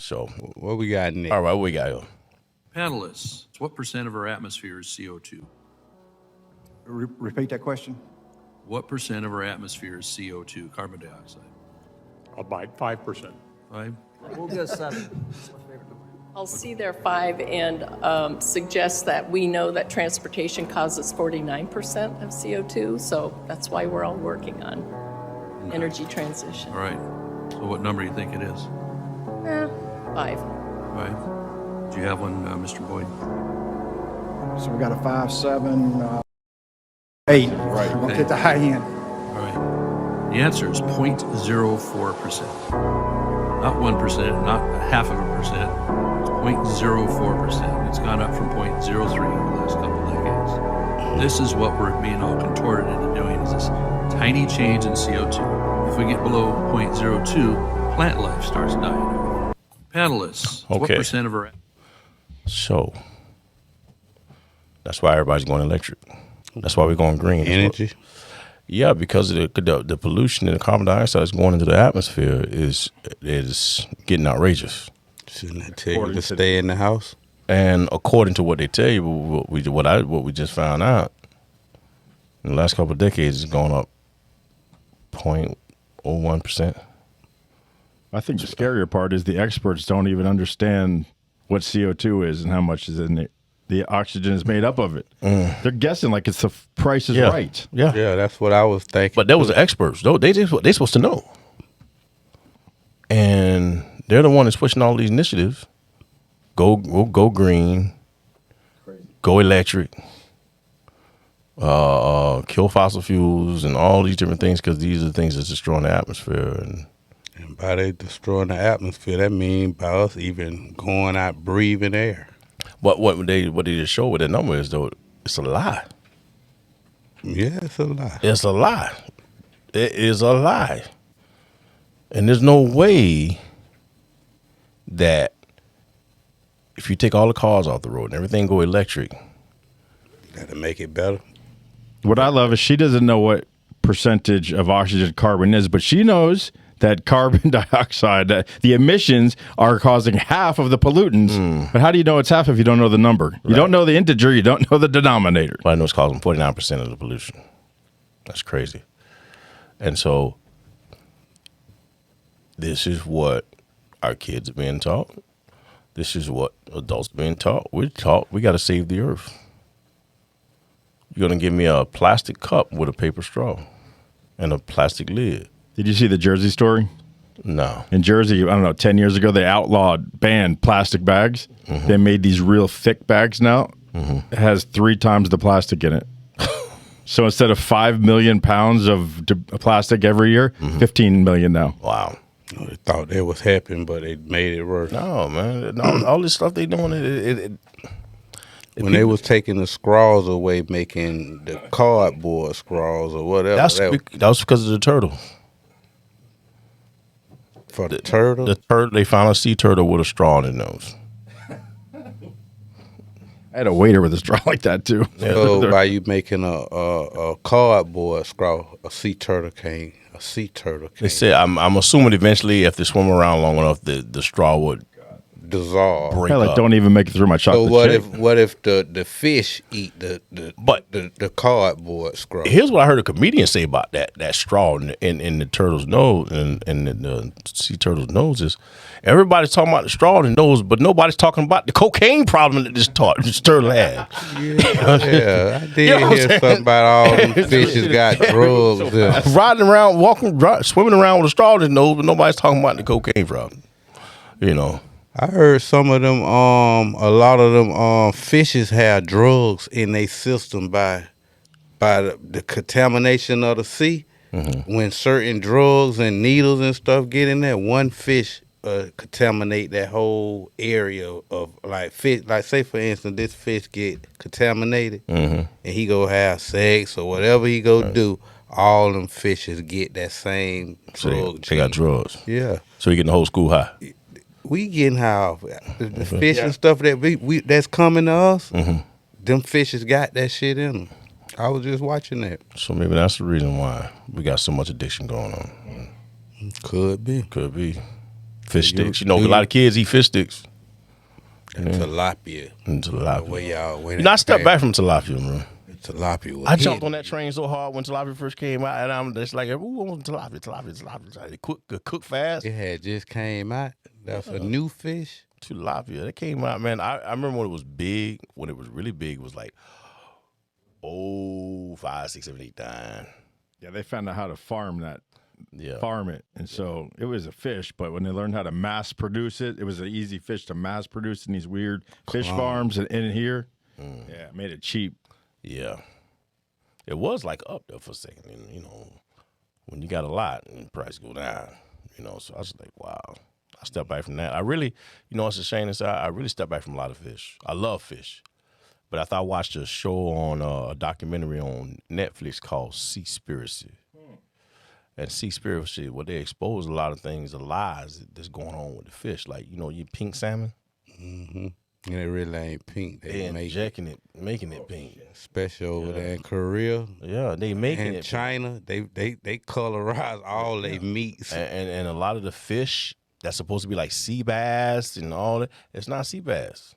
So, What we got next? all right, what we got here? Panelists, what percent of our atmosphere is CO2? Repeat that question. What percent of our atmosphere is CO2, carbon dioxide? About 5%. 5? We'll go 7. I'll see their 5 and suggest that we know that transportation causes 49% of CO2, so that's why we're all working on energy transition. All right. So what number do you think it is? 5. 5. Do you have one, Mr. Boyd? So we got a 5, 7, 8. Right. We'll get the high end. All right. The answer is 0.04%. Not 1%, not half of a percent. It's 0.04%. It's gone up from 0.03 over the last couple of decades. This is what we're being all contorted into doing, is this tiny change in CO2. If we get below 0.02, plant life starts dying off. Panelists, what Okay. percent of our... So, that's why everybody's going electric. That's why we're going green. Energy. Yeah, because of the pollution and the carbon dioxide that's going into the atmosphere is getting outrageous. Shouldn't I tell you to stay in the house? And according to what they tell you, what we just found out, in the last couple of decades, it's gone up 0.01%. I think the scarier part is the experts don't even understand what CO2 is and how much is in it. The oxygen is made up of it. They're guessing like it's the price is right. Yeah. Yeah, that's what I was thinking. But that was the experts. They supposed to know. And they're the one that's pushing all these initiatives. Go green. Go electric. Kill fossil fuels and all these different things, because these are the things that's destroying the atmosphere. And by they destroying the atmosphere, that means by us even going out breathing air. But what they just show with that number is, though, it's a lie. Yeah, it's a lie. It's a lie. It is a lie. And there's no way that if you take all the cars off the road and everything go electric, Gotta make it better. What I love is she doesn't know what percentage of oxygen carbon is, but she knows that carbon dioxide, that the emissions are causing half of the pollutants. But how do you know it's half if you don't know the number? You don't know the integer, you don't know the denominator. well, I know it's causing 49% of the pollution. That's crazy. And so this is what our kids are being taught. This is what adults are being taught. We're taught we got to save the earth. You're going to give me a plastic cup with a paper straw and a plastic lid. Did you see the Jersey story? No. In Jersey, I don't know, 10 years ago, they banned plastic bags. They made these real thick bags now. It has 3 times the plastic in it. So instead of 5 million pounds of plastic every year, 15 million now. Wow. They thought that was happening, but they made it worse. No, man. All this stuff they doing, When they was taking the straws away, making the cardboard straws or whatever. that was because of the turtle. For the turtle? The turtle, they found a sea turtle with a straw in their nose. I had a waiter with a straw like that, too. So by you making a cardboard straw, a sea turtle came. They said, I'm assuming eventually, if they swim around long enough, the straw would dissolve. break Hell, up. like, don't even make it through my So chocolate shake. what if the fish eat the cardboard straw? Here's what I heard a comedian say about that straw in the turtle's nose and the sea turtle's nose is, everybody's talking about the straw in the nose, but nobody's talking about the cocaine problem that this turtle had. Yeah, I did hear something about all them fishes got drugs. Riding around, swimming around with a straw in his nose, but nobody's talking about the cocaine problem. You know. I heard some of them, a lot of them fishes have drugs in their system by the contamination of the sea. When certain drugs and needles and stuff get in there, one fish contaminate that whole area of like fish. Like say for instance, this fish get contaminated and he go have sex or whatever he go do. All them fishes get that same drug. They got drugs. Yeah. So you getting the whole school high. We getting high. The fish and stuff that we that's coming to us, them fishes got that shit in them. I was just watching that. So maybe that's the reason why we got so much addiction going on. Could be. Could be. fish sticks. You know, a lot of kids eat fish sticks. Tilapia. And tilapia. Where y'all went. You know, I stepped back from tilapia, man. Tilapia was I jumped hitting. on that train so hard when tilapia first came out, and I'm just like, "Who wants tilapia? They cook fast." It had just came out. That's a new fish. Tilapia, that came out, man. I remember when it was big. When it was really big, it was like, 5, 6, 7, 8, 9. Yeah, they found out how to farm it. And so it was a fish, but when they learned how to mass produce it, it was an easy fish to mass produce in these weird fish farms in here. Yeah, it made it cheap. Yeah. It was like up there for a second. And, you know, when you got a lot and the price go down, you know, so I was like, wow. I stepped back from that. I really, you know, it's a shame to say, I really stepped back from a lot of fish. I love fish. But I thought I watched a show on a documentary on Netflix called Seaspiracy. And Seaspiracy, where they expose a lot of things, the lies that's going on with the fish. Like, you know, you pink salmon. Mm-hmm. And it really ain't pink. They injecting it, making it pink. Special over there in Korea. Yeah, they making and it China, pink. they colorize all their meats. And a lot of the fish that's supposed to be like sea bass and all that, it's not sea bass.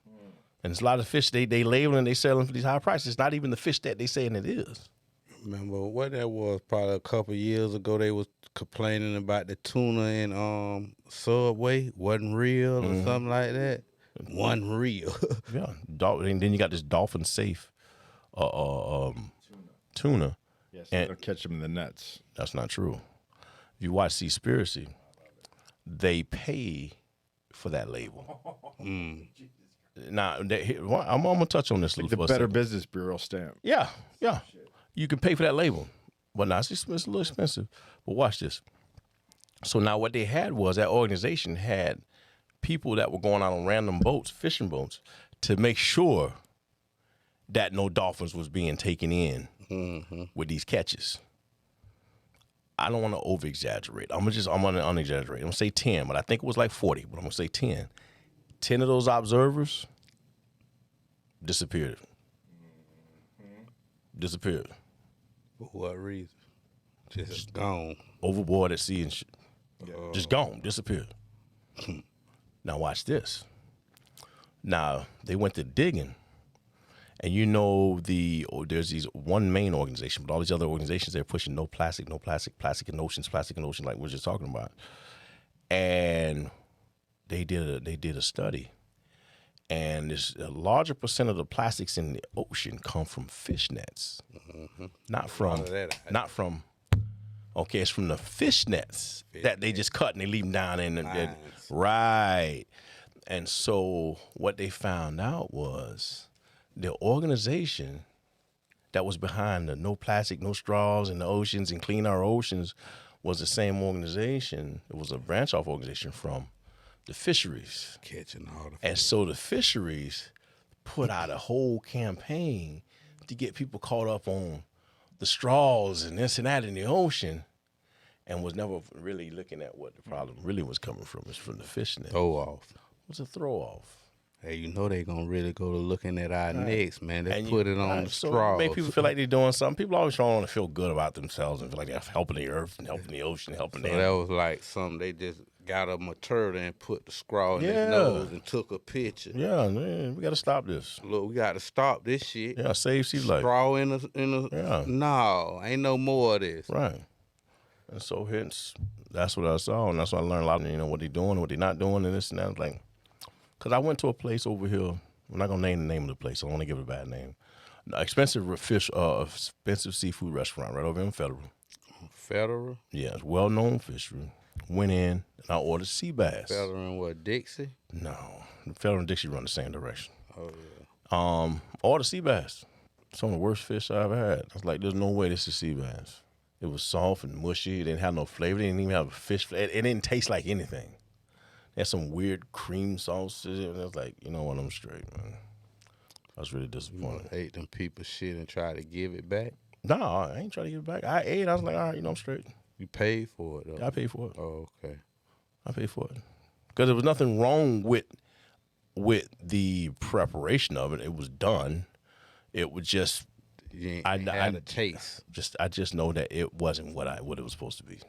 And it's a lot of fish they labeling and they selling for these high prices. It's not even the fish that they saying it is. Remember what that was? Probably a couple years ago, they was complaining about the tuna in Subway wasn't real or something like that. Wasn't real. Yeah, and then you got this dolphin safe tuna. Yes, and they'll catch them in the nets. That's not true. If you watch Seaspiracy, they pay for that label. Now, I'm gonna touch on this a little. The Better Business Bureau stamp. Yeah. You can pay for that label, but now it's a little expensive. But watch this. So now what they had was that organization had people that were going out on random boats, fishing boats, to make sure that no dolphins was being taken in with these catches. I don't want to over exaggerate. I'm gonna un-exaggerate. I'm gonna say 10, but I think it was like 40. But I'm gonna say 10. 10 of those observers disappeared. For what reason? Just gone. Overboard at sea and shit. Just gone, disappeared. Now watch this. Now they went to digging, and you know there's these one main organization, but all these other organizations they're pushing no plastic in oceans, like we were just talking about. And they did a study, and this a larger percent of the plastics in the ocean come from fish nets, not from. Okay, it's from the fish nets that they just cut and they leave them down in the right. And so what they found out was the organization that was behind the no plastic, no straws in the oceans and clean our oceans was the same organization. It was a branch off organization from the fisheries. Catching all the And so the fisheries put out a whole campaign to get people caught up on the straws and this and that in the ocean, and was never really looking at what the problem really was coming from. It's from the fish net. throw off. What's a throw off? Hey, you know they gonna really go to looking at our necks, man. They put it on the so straws. make people feel like they're doing something. People always want to feel good about themselves and feel like they're helping the earth and helping the ocean, helping So them. that was like something they just got a turtle and put the straw in his nose and took a picture. Yeah, man, we got to stop this. Look, we got to stop this shit. Yeah, save sea life. Straw in a Yeah. No, ain't no more of this. Right. And so hence, that's what I saw, and that's what I learned a lot. You know what they're doing, what they're not doing, and this and that. I was like, because I went to a place over here. I'm not gonna name the name of the place. I don't want to give it a bad name. Expensive seafood restaurant right over in Federal. Federal? Yeah, it's well-known fishery. Went in and I ordered sea bass. Federal and what, Dixie? No, Federal and Dixie run the same direction. Oh yeah. Ordered sea bass. Some of the worst fish I ever had. I was like, there's no way this is sea bass. It was soft and mushy. It didn't have no flavor. It didn't even have a fish flavor. It didn't taste like anything. It had some weird cream sauce to it. And I was like, you know what, I'm straight, man. I was really disappointed. You ate them people's shit and try to give it back? No, I ain't trying to give it back. I ate. I was like, all right, you know, I'm straight. You paid for it, though? I paid for it. Oh, okay. I paid for it. Because there was nothing wrong with the preparation of it. It was done. It was just... You ain't had a taste. I just know that it wasn't what it was supposed to be.